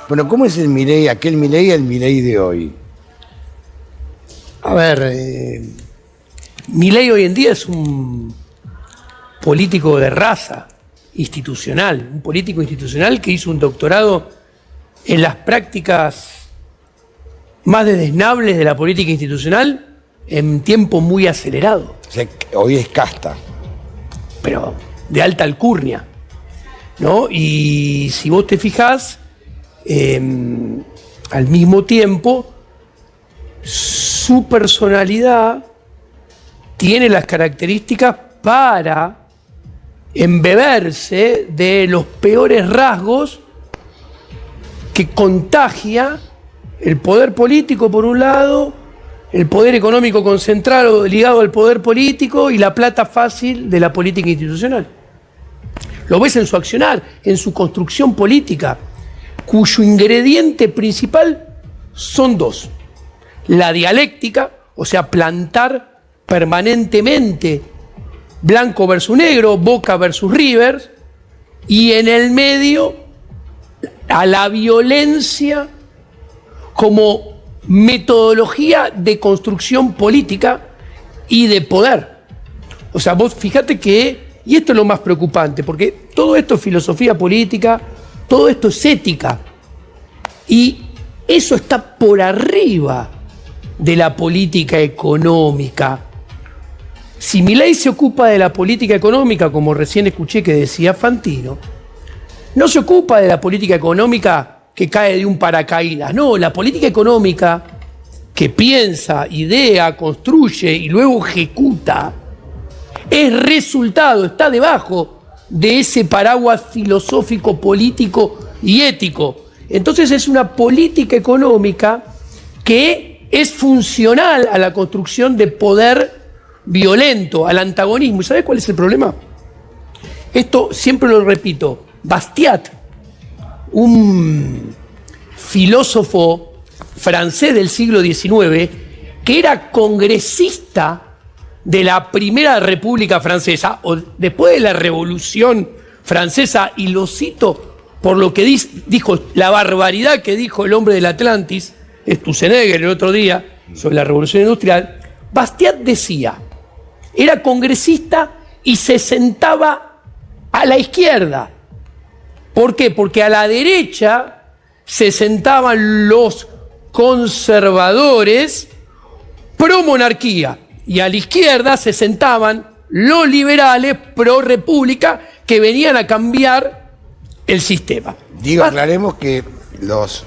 Bueno, ¿cómo es el Milei, aquel Milei, el Milei de hoy? A ver, Milei hoy en día es un político de raza institucional, un político institucional que hizo un doctorado en las prácticas más desdeñables de la política institucional en tiempo muy acelerado. O sea, hoy es casta. Pero de alta alcurnia, ¿no? Y si vos te fijás, al mismo tiempo, su personalidad tiene las características para embeberse de los peores rasgos que contagia el poder político por un lado, el poder económico concentrado ligado al poder político y la plata fácil de la política institucional. Lo ves en su accionar, en su construcción política, cuyo ingrediente principal son dos. La dialéctica, o sea, plantar permanentemente blanco versus negro, Boca versus River, y en el medio a la violencia como metodología de construcción política y de poder. O sea, vos fíjate que, y esto es lo más preocupante, porque todo esto es filosofía política, todo esto es ética, y eso está por arriba de la política económica. Si Milei se ocupa de la política económica, como recién escuché que decía Fantino, no se ocupa de la política económica que cae de un paracaídas. No, la política económica que piensa, idea, construye y luego ejecuta es resultado, está debajo de ese paraguas filosófico, político y ético. Entonces es una política económica que es funcional a la construcción de poder violento, al antagonismo. ¿Y sabes cuál es el problema? Esto siempre lo repito. Bastiat, un filósofo francés del siglo XIX, que era congresista de la Primera República Francesa, o después de la Revolución Francesa, y lo cito por lo que dijo, la barbaridad que dijo el hombre del Atlantis, Sturzenegger el otro día, sobre la Revolución Industrial. Bastiat decía, era congresista y se sentaba a la izquierda. ¿Por qué? Porque a la derecha se sentaban los conservadores pro monarquía y a la izquierda se sentaban los liberales pro república que venían a cambiar el sistema. Digo, aclaremos que los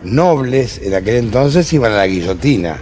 nobles en aquel entonces iban a la guillotina.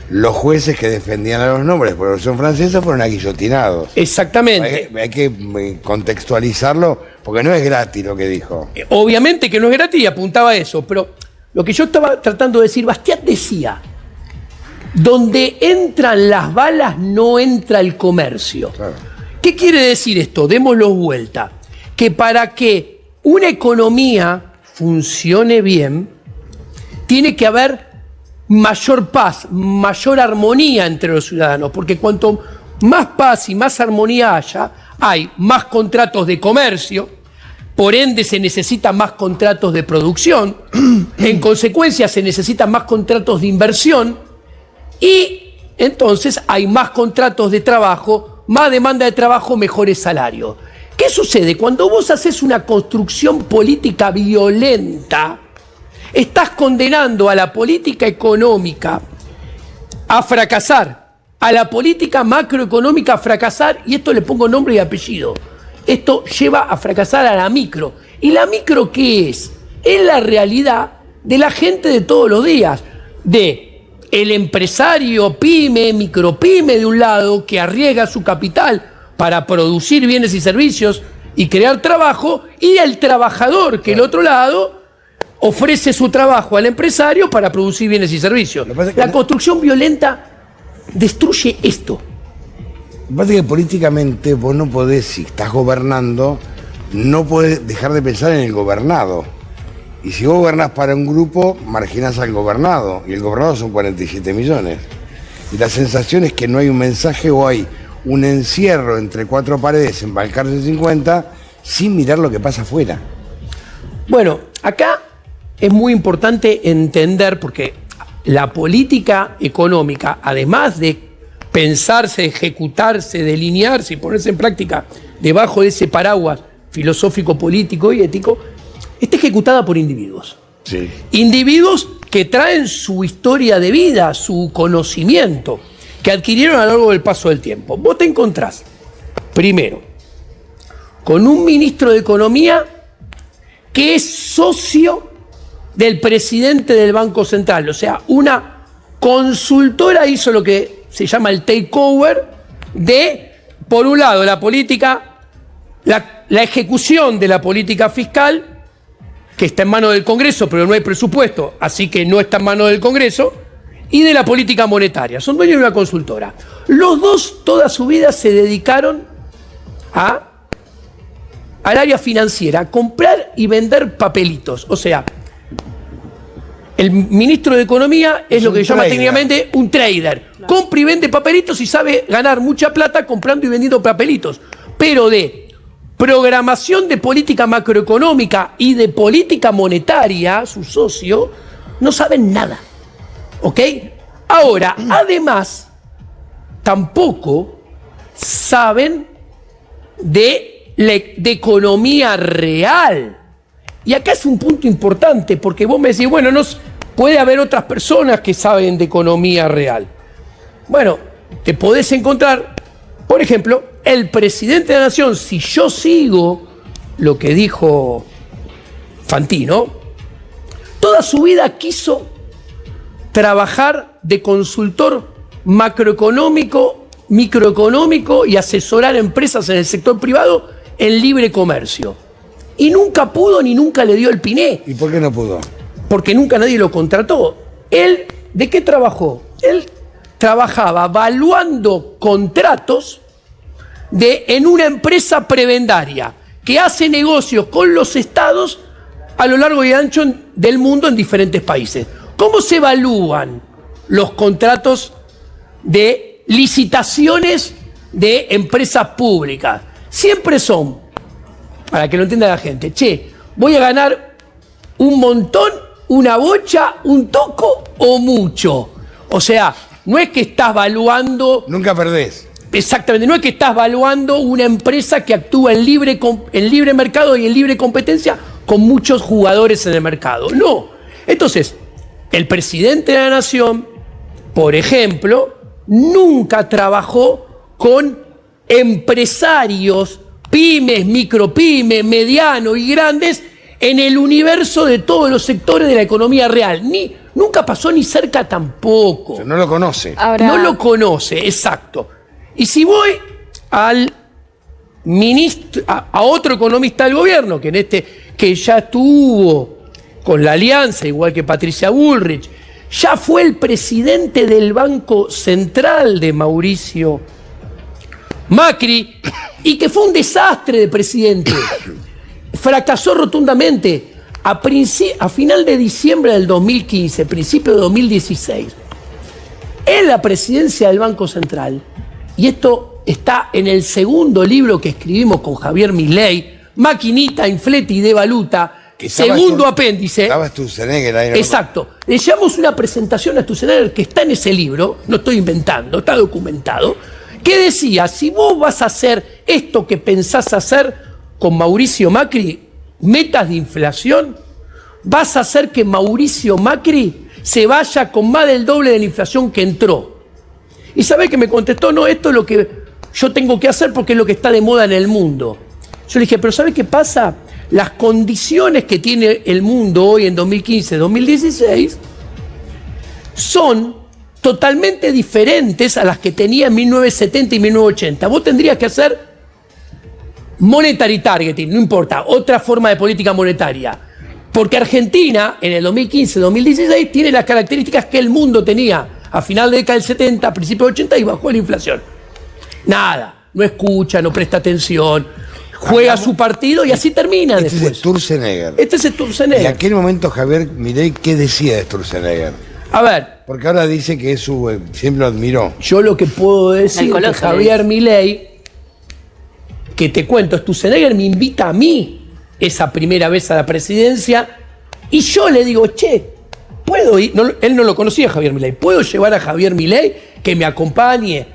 Los jueces que defendían a los nobles por la Revolución Francesa fueron aguillotinados. Exactamente. Hay que contextualizarlo porque no es gratis lo que dijo. Obviamente que no es gratis y apuntaba a eso, pero lo que yo estaba tratando de decir, Bastiat decía, donde entran las balas no entra el comercio. Claro. ¿Qué quiere decir esto? Démoslo vuelta. Que para que una economía funcione bien, tiene que haber mayor paz, mayor armonía entre los ciudadanos, porque cuanto más paz y más armonía haya, hay más contratos de comercio, por ende se necesitan más contratos de producción, en consecuencia se necesitan más contratos de inversión y entonces hay más contratos de trabajo, más demanda de trabajo, mejores salarios. ¿Qué sucede? Cuando vos haces una construcción política violenta, estás condenando a la política económica a fracasar, a la política macroeconómica a fracasar, y esto le pongo nombre y apellido. Esto lleva a fracasar a la micro. ¿Y la micro qué es? Es la realidad de la gente de todos los días, de el empresario pyme, micropyme de un lado, que arriesga su capital para producir bienes y servicios y crear trabajo, y el trabajador que el otro lado ofrece su trabajo al empresario para producir bienes y servicios. La construcción violenta destruye esto. Lo que pasa es que políticamente vos no podés, si estás gobernando, no podés dejar de pensar en el gobernado. Y si vos gobernás para un grupo, marginás al gobernado. Y el gobernado son 47 millones. Y la sensación es que no hay un mensaje o hay un encierro entre cuatro paredes en Balcarce 50 sin mirar lo que pasa afuera. Bueno, acá es muy importante entender, porque la política económica, además de pensarse, ejecutarse, delinearse y ponerse en práctica debajo de ese paraguas filosófico, político y ético, está ejecutada por individuos. Sí. Individuos que traen su historia de vida, su conocimiento, que adquirieron a lo largo del paso del tiempo. Vos te encontrás, primero, con un ministro de Economía que es socio del presidente del Banco Central. O sea, una consultora hizo lo que se llama el takeover de, por un lado, la política, la ejecución de la política fiscal, que está en manos del Congreso, pero no hay presupuesto, así que no está en manos del Congreso, y de la política monetaria. Son dueños de una consultora. Los dos, toda su vida, se dedicaron al área financiera, a comprar y vender papelitos. O sea, el ministro de Economía es lo que se llama técnicamente un trader. Claro. Compra y vende papelitos y sabe ganar mucha plata comprando y vendiendo papelitos. Pero de programación de política macroeconómica y de política monetaria, su socio, no saben nada. ¿Ok? Ahora, además, tampoco saben de economía real. Y acá es un punto importante, porque vos me decís, bueno, puede haber otras personas que saben de economía real. Bueno, te podés encontrar, por ejemplo, el presidente de la Nación, si yo sigo lo que dijo Fantino, toda su vida quiso trabajar de consultor macroeconómico, microeconómico y asesorar empresas en el sector privado en libre comercio. Y nunca pudo ni nunca le dio el piné. ¿Y por qué no pudo? Porque nunca nadie lo contrató. Él, ¿de qué trabajó? Él trabajaba evaluando contratos en una empresa prebendaria que hace negocios con los estados a lo largo y ancho del mundo en diferentes países. ¿Cómo se evalúan los contratos de licitaciones de empresas públicas? Siempre son, para que lo entienda la gente, voy a ganar un montón, una bocha, un toco o mucho. O sea, no es que estás evaluando... Nunca perdés. Exactamente, no es que estás evaluando una empresa que actúa en libre mercado y en libre competencia con muchos jugadores en el mercado. No. Entonces, el presidente de la Nación, por ejemplo, nunca trabajó con empresarios, pymes, micropymes, medianos y grandes en el universo de todos los sectores de la economía real. Nunca pasó ni cerca tampoco. Pero no lo conoce. Ahora... No lo conoce, exacto. Y si voy al ministro, a otro economista del gobierno, que ya estuvo con la alianza, igual que Patricia Bullrich, ya fue el presidente del Banco Central de Mauricio Macri, y que fue un desastre de presidente. Fracasó rotundamente. A final de diciembre del 2015, principio de 2016, en la presidencia del Banco Central, y esto está en el segundo libro que escribimos con Javier Milei, Maquinita, Inflete y Devaluta, segundo apéndice. Estaba Sturzenegger ahí. Exacto. Le llevamos una presentación a Sturzenegger que está en ese libro, no estoy inventando, está documentado, que decía, si vos vas a hacer esto que pensás hacer con Mauricio Macri, metas de inflación, vas a hacer que Mauricio Macri se vaya con más del doble de la inflación que entró. Y ¿sabés que me contestó? No, esto es lo que yo tengo que hacer porque es lo que está de moda en el mundo. Yo le dije, pero ¿sabés qué pasa? Las condiciones que tiene el mundo hoy en 2015-2016 son totalmente diferentes a las que tenía en 1970 y 1980. Vos tendrías que hacer monetary targeting, no importa, otra forma de política monetaria. Porque Argentina, en el 2015-2016, tiene las características que el mundo tenía a final de década del 70, a principios del 80, y bajó la inflación. Nada, no escucha, no presta atención, juega su partido y así termina después. Este es Sturzenegger. Este es Sturzenegger. ¿Y en aquel momento Javier Milei qué decía de Sturzenegger? A ver. Porque ahora dice que siempre lo admiró. Yo lo que puedo decir es que Javier Milei, que te cuento, Sturzenegger me invita a mí esa primera vez a la presidencia Y yo le digo, che, ¿puedo ir? No, él no lo conocía, Javier Milei. ¿Puedo llevar a Javier Milei que me acompañe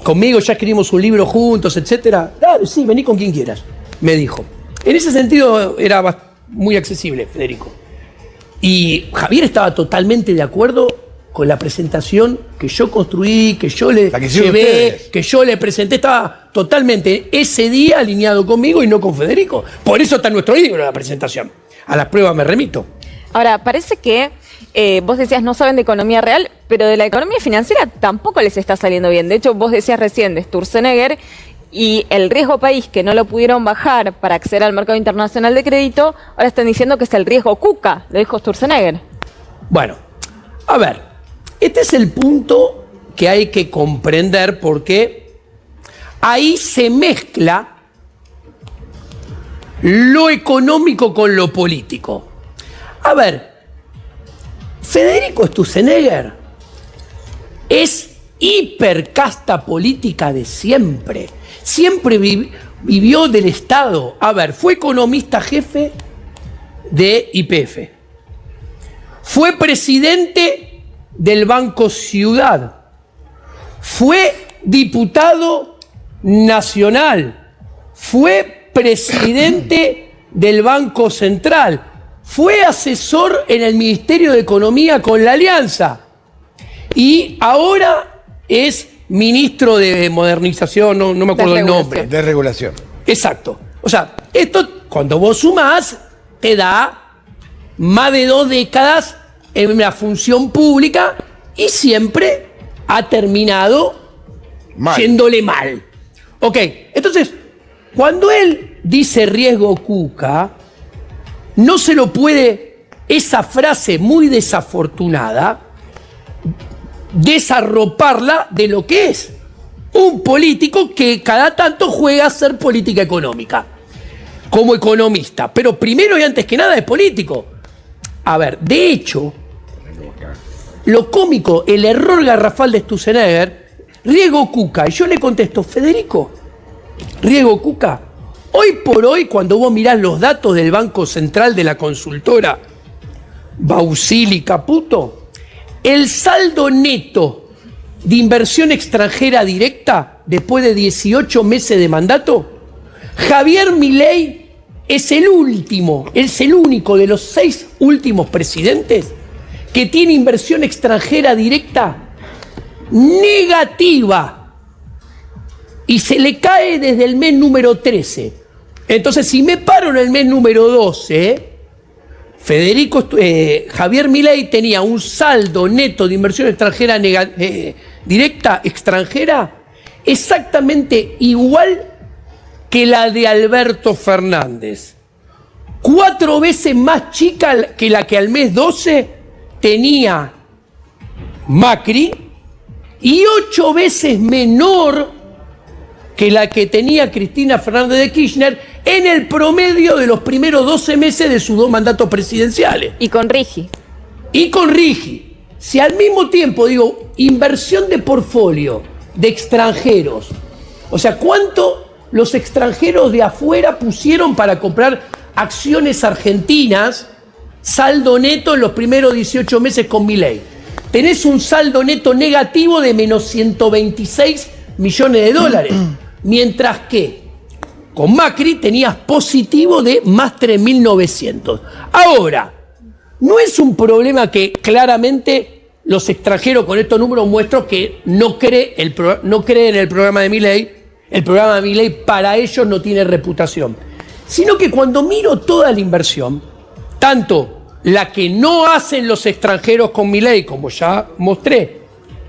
conmigo? Ya escribimos un libro juntos, etcétera. Dale, sí, vení con quien quieras, me dijo. En ese sentido era muy accesible, Federico. Y Javier estaba totalmente de acuerdo con la presentación que yo construí, que yo le llevé, que yo le presenté. Estaba totalmente ese día alineado conmigo y no con Federico. Por eso está en nuestro libro la presentación. A las pruebas me remito. Ahora, parece que vos decías no saben de economía real, pero de la economía financiera tampoco les está saliendo bien. De hecho, vos decías recién de Sturzenegger y el riesgo país que no lo pudieron bajar para acceder al mercado internacional de crédito, ahora están diciendo que es el riesgo Kuka, lo dijo Sturzenegger. Bueno, a ver, este es el punto que hay que comprender porque ahí se mezcla lo económico con lo político. A ver, Federico Sturzenegger es hipercasta política de siempre. Siempre vivió del Estado. A ver, fue economista jefe de YPF. Fue presidente del Banco Ciudad. Fue diputado nacional. Fue presidente del Banco Central. Fue asesor en el Ministerio de Economía con la Alianza. Y ahora es ministro de modernización, no me acuerdo el nombre. De regulación. Exacto. O sea, esto cuando vos sumás, te da más de 2 décadas en la función pública y siempre ha terminado yéndole mal. Ok, entonces, cuando él dice riesgo Kuka, no se lo puede, esa frase muy desafortunada, desarroparla de lo que es un político que cada tanto juega a ser política económica, como economista, pero primero y antes que nada es político. A ver, de hecho, lo cómico, el error garrafal de Sturzenegger, riesgo Kuka, y yo le contesto, Federico, riesgo Kuka, hoy por hoy, cuando vos mirás los datos del Banco Central de la consultora Bausili Caputo, el saldo neto de inversión extranjera directa después de 18 meses de mandato, Javier Milei es el único de los 6 últimos presidentes que tiene inversión extranjera directa negativa y se le cae desde el mes número 13. Entonces, si me paro en el mes número 12, Javier Milei tenía un saldo neto de inversión extranjera directa extranjera exactamente igual que la de Alberto Fernández. 4 veces más chica que la que al mes 12 tenía Macri y 8 veces menor que la que tenía Cristina Fernández de Kirchner en el promedio de los primeros 12 meses de sus 2 mandatos presidenciales. Y con Rigi. Si al mismo tiempo, digo, inversión de portfolio de extranjeros, o sea, ¿cuánto los extranjeros de afuera pusieron para comprar acciones argentinas, saldo neto en los primeros 18 meses con Milei? Tenés un saldo neto negativo de menos 126 millones de dólares, mientras que con Macri tenías positivo de más 3.900. Ahora, no es un problema que claramente los extranjeros con estos números muestran que no creen en el programa de Milei. El programa de Milei para ellos no tiene reputación. Sino que cuando miro toda la inversión, tanto la que no hacen los extranjeros con Milei, como ya mostré,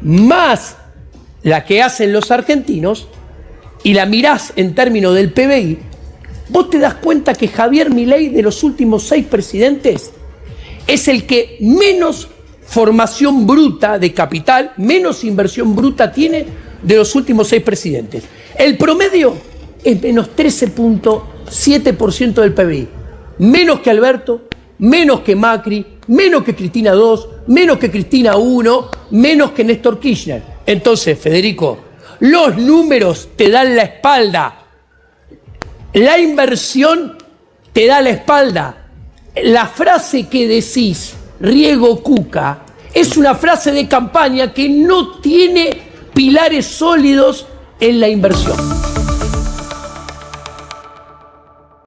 más la que hacen los argentinos, y la mirás en términos del PBI, vos te das cuenta que Javier Milei, de los últimos 6 presidentes, es el que menos formación bruta de capital, menos inversión bruta tiene de los últimos 6 presidentes. El promedio es menos 13.7% del PBI. Menos que Alberto, menos que Macri, menos que Cristina II, menos que Cristina I, menos que Néstor Kirchner. Entonces, Federico, los números te dan la espalda. La inversión te da la espalda. la frase que decís, riego Cuca, es una frase de campaña que no tiene pilares sólidos en la inversión.